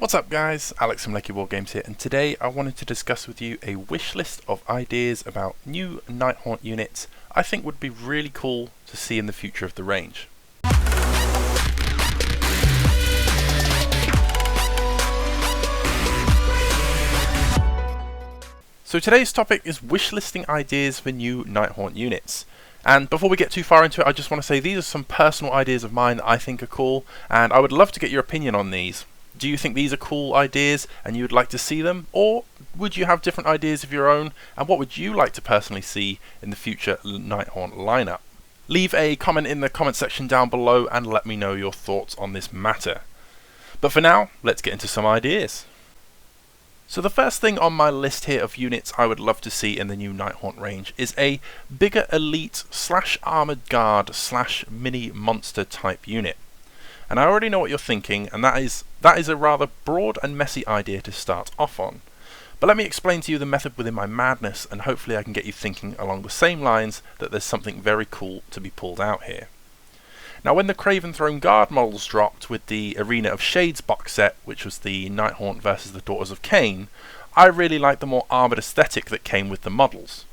What's up guys, Alex from Lakey Wargames here, and today I wanted to discuss with you a wish list of ideas about new Nighthaunt units I think would be really cool to see in the future of the range. So today's topic is wish listing ideas for new Nighthaunt units. And before we get too far into it, I just want to say these are some personal ideas of mine that I think are cool, and I would love to get your opinion on these. Do you think these are cool ideas and you would like to see them? Or would you have different ideas of your own? And what would you like to personally see in the future Nighthaunt lineup? Leave a comment in the comment section down below and let me know your thoughts on this matter. But for now, let's get into some ideas. So the first thing on my list here of units I would love to see in the new Nighthaunt range is a bigger elite / armoured guard / mini monster type unit. And I already know what you're thinking, and that is a rather broad and messy idea to start off on. But let me explain to you the method within my madness, and hopefully I can get you thinking along the same lines that there's something very cool to be pulled out here. Now when the Craven Throne Guard models dropped with the Arena of Shades box set, which was the Nighthaunt versus the Daughters of Cain, I really liked the more armoured aesthetic that came with the models.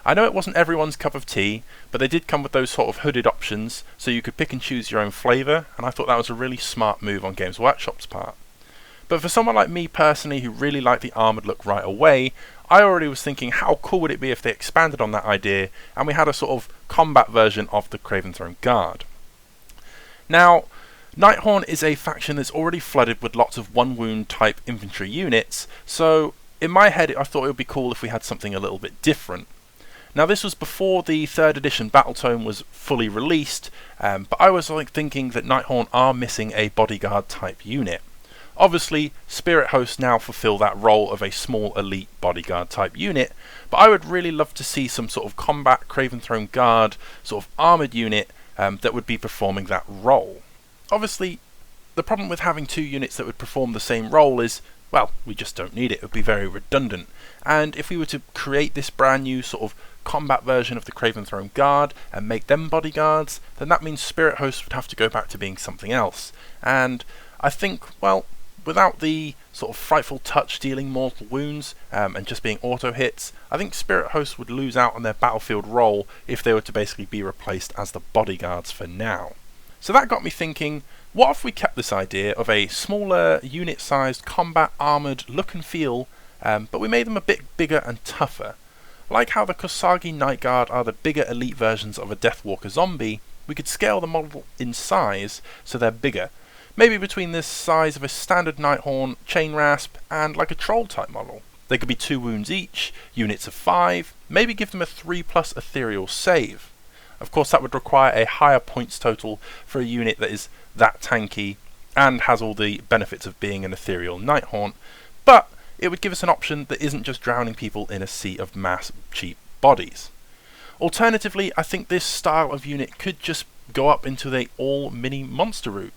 I know it wasn't everyone's cup of tea, but they did come with those sort of hooded options, so you could pick and choose your own flavour, and I thought that was a really smart move on Games Workshop's part. But for someone like me personally who really liked the armoured look right away, I already was thinking how cool would it be if they expanded on that idea, and we had a sort of combat version of the Craven Throne Guard. Now, Nighthaunt is a faction that's already flooded with lots of one wound type infantry units, so in my head I thought it would be cool if we had something a little bit different. Now this was before the 3rd edition Battletome was fully released, but I was thinking that Nighthaunt are missing a bodyguard type unit. Obviously, Spirit Hosts now fulfill that role of a small elite bodyguard type unit, but I would really love to see some sort of combat Craven Throne Guard sort of armoured unit that would be performing that role. Obviously, the problem with having two units that would perform the same role is, well, we just don't need it. It would be very redundant. And if we were to create this brand new sort of combat version of the Craven Throne Guard and make them bodyguards, then that means Spirit Hosts would have to go back to being something else. And I think, well, without the sort of frightful touch dealing mortal wounds and just being auto hits, I think Spirit Hosts would lose out on their battlefield role if they were to basically be replaced as the bodyguards for now. So that got me thinking, what if we kept this idea of a smaller unit-sized combat armoured look and feel, but we made them a bit bigger and tougher? Like how the Kosagi Night Guard are the bigger elite versions of a Deathwalker zombie, we could scale the model in size so they're bigger, maybe between the size of a standard Nighthaunt, Chain Rasp, and like a Troll type model. They could be 2 wounds each, units of 5, maybe give them a 3+ ethereal save. Of course that would require a higher points total for a unit that is that tanky and has all the benefits of being an ethereal Nighthaunt, but it would give us an option that isn't just drowning people in a sea of mass cheap bodies. Alternatively, I think this style of unit could just go up into the all mini monster route.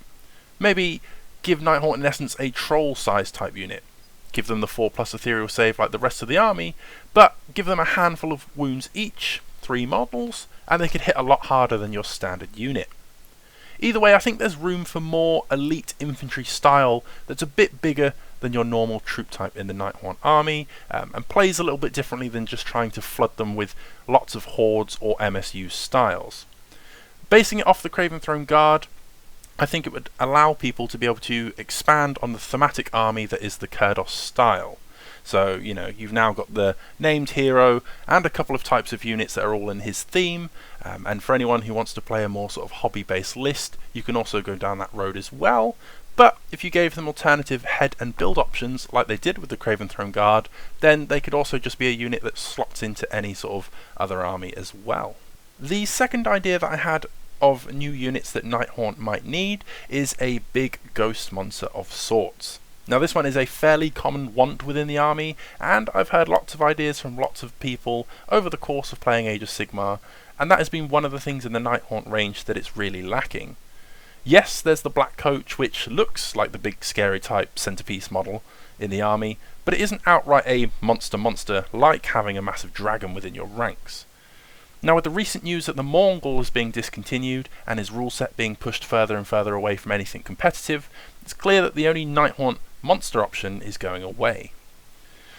Maybe give Nighthaunt in essence a troll size type unit. Give them the 4+ ethereal save like the rest of the army, but give them a handful of wounds each, 3 models, and they could hit a lot harder than your standard unit. Either way, I think there's room for more elite infantry style that's a bit bigger than your normal troop type in the Nighthaunt army, and plays a little bit differently than just trying to flood them with lots of hordes or MSU styles. Basing it off the Craven Throne Guard, I think it would allow people to be able to expand on the thematic army that is the Kurdos style. So, you know, you've now got the named hero and a couple of types of units that are all in his theme, and for anyone who wants to play a more sort of hobby-based list, you can also go down that road as well. But if you gave them alternative head and build options like they did with the Craven Throne Guard, then they could also just be a unit that slots into any sort of other army as well. The second idea that I had of new units that Nighthaunt might need is a big ghost monster of sorts. Now this one is a fairly common want within the army, and I've heard lots of ideas from lots of people over the course of playing Age of Sigmar, and that has been one of the things in the Nighthaunt range that it's really lacking. Yes, there's the Black Coach, which looks like the big scary type centerpiece model in the army, but it isn't outright a monster like having a massive dragon within your ranks. Now with the recent news that the Mongol is being discontinued and his rule set being pushed further and further away from anything competitive, it's clear that the only Nighthaunt monster option is going away.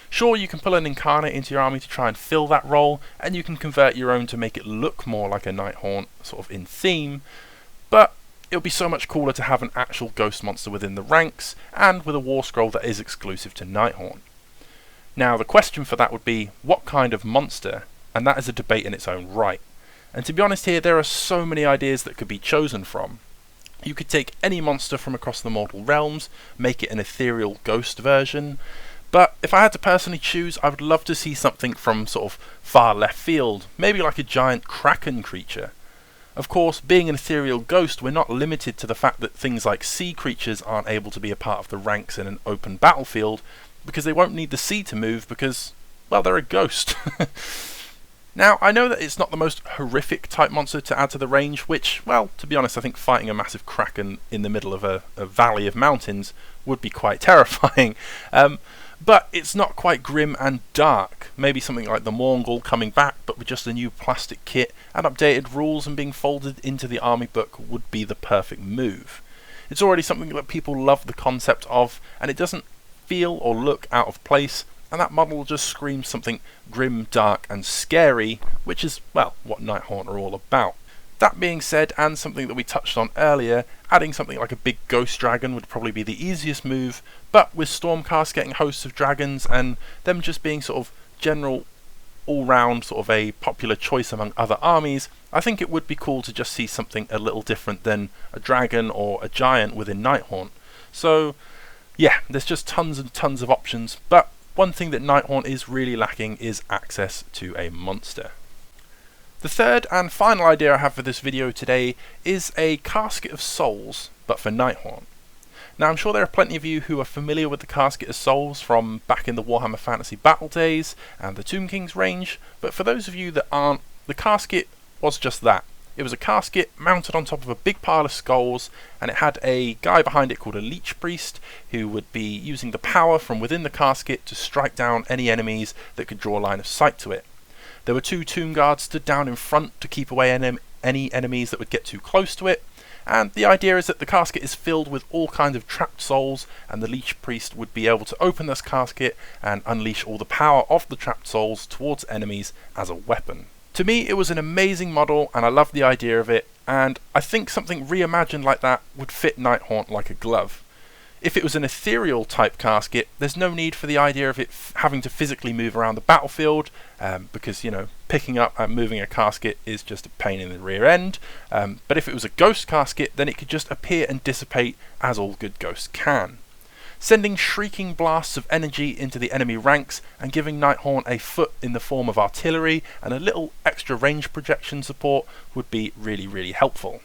Sure, you can pull an incarnate into your army to try and fill that role, and you can convert your own to make it look more like a Nighthaunt, sort of in theme, but it would be so much cooler to have an actual ghost monster within the ranks, and with a war scroll that is exclusive to Nighthaunt. Now, the question for that would be, what kind of monster? And that is a debate in its own right. And to be honest here, there are so many ideas that could be chosen from. You could take any monster from across the mortal realms, make it an ethereal ghost version, but if I had to personally choose, I would love to see something from sort of far left field, maybe like a giant kraken creature. Of course, being an ethereal ghost, we're not limited to the fact that things like sea creatures aren't able to be a part of the ranks in an open battlefield, because they won't need the sea to move because, well, they're a ghost. Now, I know that it's not the most horrific type monster to add to the range, which, well, to be honest, I think fighting a massive kraken in the middle of a valley of mountains would be quite terrifying. But it's not quite grim and dark. Maybe something like the Mongol coming back, but with just a new plastic kit and updated rules and being folded into the army book would be the perfect move. It's already something that people love the concept of, and it doesn't feel or look out of place, and that model just screams something grim, dark and scary, which is, well, what Nighthaunt are all about. That being said, and something that we touched on earlier, adding something like a big ghost dragon would probably be the easiest move, but with Stormcast getting hosts of dragons and them just being sort of general all-round sort of a popular choice among other armies, I think it would be cool to just see something a little different than a dragon or a giant within Nighthaunt. So yeah, there's just tons and tons of options, but one thing that Nighthaunt is really lacking is access to a monster. The third and final idea I have for this video today is a Casket of Souls, but for Nighthaunt. Now, I'm sure there are plenty of you who are familiar with the Casket of Souls from back in the Warhammer Fantasy Battle days and the Tomb King's range, but for those of you that aren't, the casket was just that. It was a casket mounted on top of a big pile of skulls, and it had a guy behind it called a Leech Priest, who would be using the power from within the casket to strike down any enemies that could draw a line of sight to it. There were 2 tomb guards stood down in front to keep away any enemies that would get too close to it, and the idea is that the casket is filled with all kinds of trapped souls, and the Leech Priest would be able to open this casket and unleash all the power of the trapped souls towards enemies as a weapon. To me, it was an amazing model, and I loved the idea of it, and I think something reimagined like that would fit Nighthaunt like a glove. If it was an ethereal type casket, there's no need for the idea of it having to physically move around the battlefield, because, you know, picking up and moving a casket is just a pain in the rear end. But if it was a ghost casket, then it could just appear and dissipate as all good ghosts can. Sending shrieking blasts of energy into the enemy ranks and giving Nighthaunt a foot in the form of artillery and a little extra range projection support would be really, really helpful.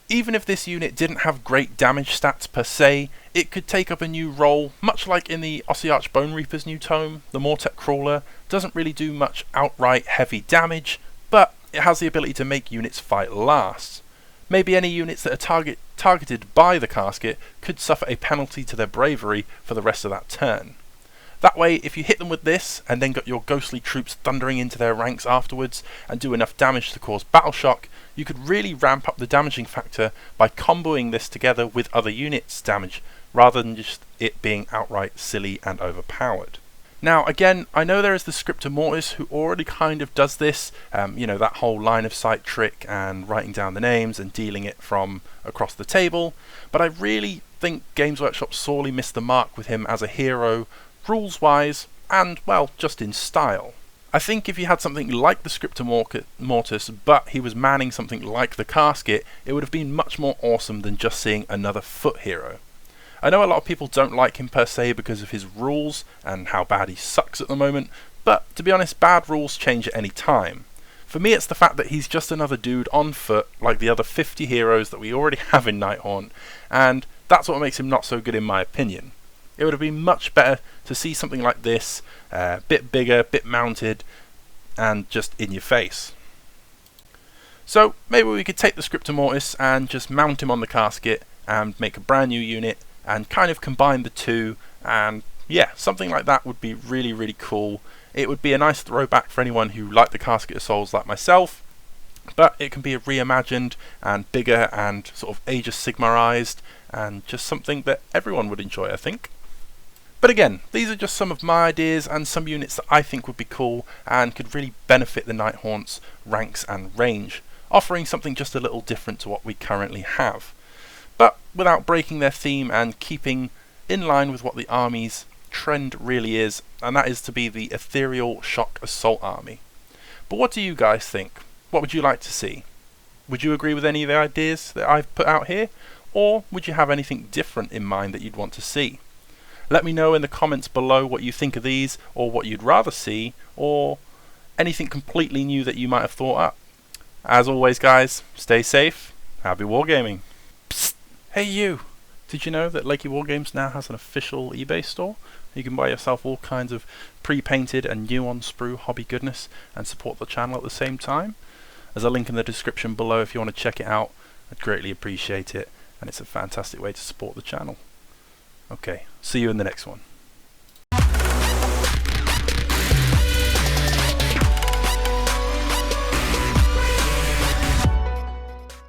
Even if this unit didn't have great damage stats per se, it could take up a new role, much like in the Ossiarch Bonereapers new tome. The Mortek Crawler doesn't really do much outright heavy damage, but it has the ability to make units fight last. Maybe any units that are targeted by the casket could suffer a penalty to their bravery for the rest of that turn. That way, if you hit them with this, and then got your ghostly troops thundering into their ranks afterwards, and do enough damage to cause battle shock, you could really ramp up the damaging factor by comboing this together with other units' damage, rather than just it being outright silly and overpowered. Now, again, I know there is the Scriptor Mortis who already kind of does this, that whole line of sight trick and writing down the names and dealing it from across the table, but I really think Games Workshop sorely missed the mark with him as a hero, rules-wise, and, well, just in style. I think if you had something like the Scriptor Mortis, but he was manning something like the Casket, it would have been much more awesome than just seeing another foot hero. I know a lot of people don't like him per se because of his rules and how bad he sucks at the moment, but to be honest, bad rules change at any time. For me, it's the fact that he's just another dude on foot like the other 50 heroes that we already have in Nighthaunt, and that's what makes him not so good in my opinion. It would have been much better to see something like this, a bit bigger, bit mounted, and just in your face. So maybe we could take the Scriptor Mortis and just mount him on the casket and make a brand new unit and kind of combine the two, and yeah, something like that would be really, really cool. It would be a nice throwback for anyone who liked the Casket of Souls like myself, but it can be reimagined and bigger and sort of Age of Sigmarized, and just something that everyone would enjoy, I think. But again, these are just some of my ideas and some units that I think would be cool and could really benefit the Nighthaunt's ranks and range, offering something just a little different to what we currently have, but without breaking their theme and keeping in line with what the army's trend really is, and that is to be the ethereal shock assault army. But what do you guys think? What would you like to see? Would you agree with any of the ideas that I've put out here, or would you have anything different in mind that you'd want to see? Let me know in the comments below what you think of these, or what you'd rather see, or anything completely new that you might have thought up. As always guys, stay safe, happy wargaming. Psst, hey you! Did you know that Lakey Wargames now has an official eBay store? You can buy yourself all kinds of pre-painted and new on sprue hobby goodness and support the channel at the same time. There's a link in the description below if you want to check it out. I'd greatly appreciate it, and it's a fantastic way to support the channel. Okay, see you in the next one.